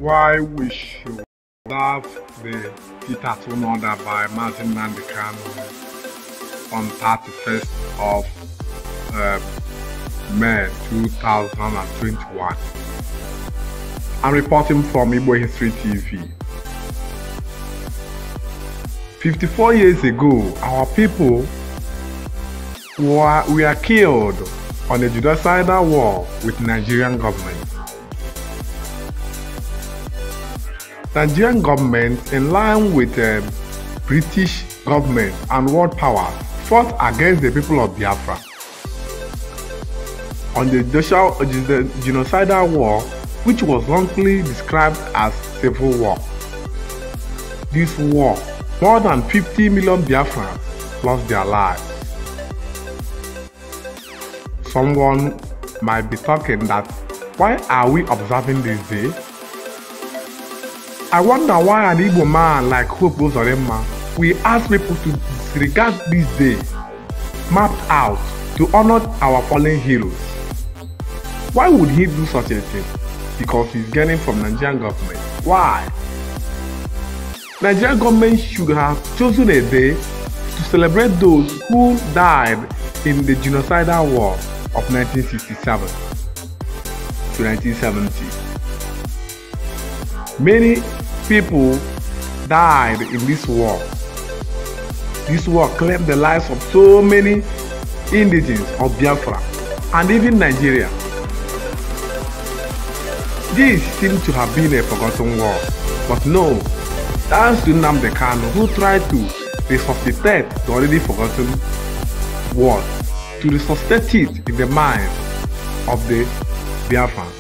why we should observe the sit-at-home order by Mazi Nnamdi Kanu on 31st of May 2021. I'm reporting from Igbo History TV. 54 years ago, our people were killed on a genocidal war with Nigerian government. Nigerian government, in line with British government and world power, fought against the people of Biafra on the genocidal war, which was wrongly described as civil war. This war, more than 50 million Biafrans lost their lives. Someone might be talking that, why are we observing this day? I wonder why an Igbo man like Hope Uzodimma will ask people to disregard this day mapped out to honor our fallen heroes. Why would he do such a thing? Because he's getting from Nigerian government. Why? Nigerian government should have chosen a day to celebrate those who died in the genocidal war of 1967 to 1970. Many people died in this war. This war claimed the lives of so many indigenes of Biafra and even Nigeria. This seems to have been a forgotten war, but no, thanks to Nnamdi Kanu, who tried to resuscitate the already forgotten war, to resuscitate it in the mind of the Biafrans.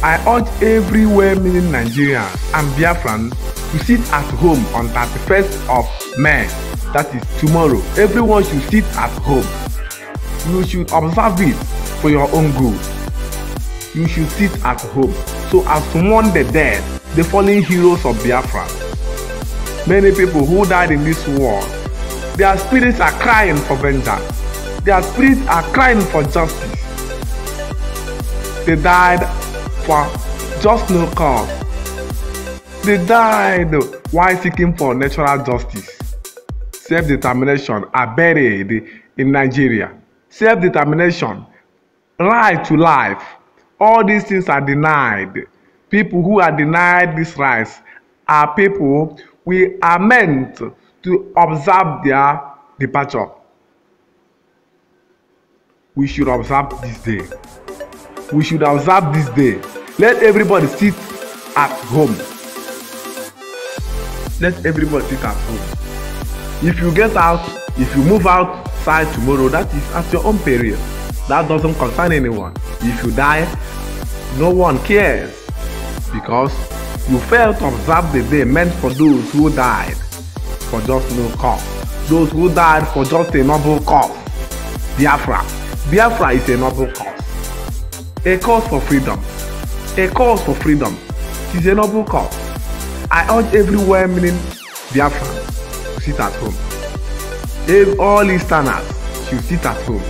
I urge every well-meaning Nigerian and Biafran to sit at home on 31st of May, that is tomorrow. Everyone should sit at home. You should observe it for your own good. You should sit at home so as to mourn the dead, the fallen heroes of Biafra. Many people who died in this war, their spirits are crying for vengeance. Their spirits are crying for justice. They died for just no cause. They died while seeking for natural justice. Self-determination are buried in Nigeria. Self-determination, right to life, all these things are denied. People who are denied these rights are people we are meant to observe their departure. We should observe this day. We should observe this day. Let everybody sit at home. Let everybody sit at home. If you get out, if you move outside tomorrow, that is at your own period. That doesn't concern anyone. If you die, no one cares, because you failed to observe the day meant for those who died for just no cause. Those who died for just a noble cause. Biafra. Biafra is a noble cause. A cause for freedom. A cause for freedom. It is a noble cause. I urge everywhere meaning Biafra to sit at home. All listeners should sit at home.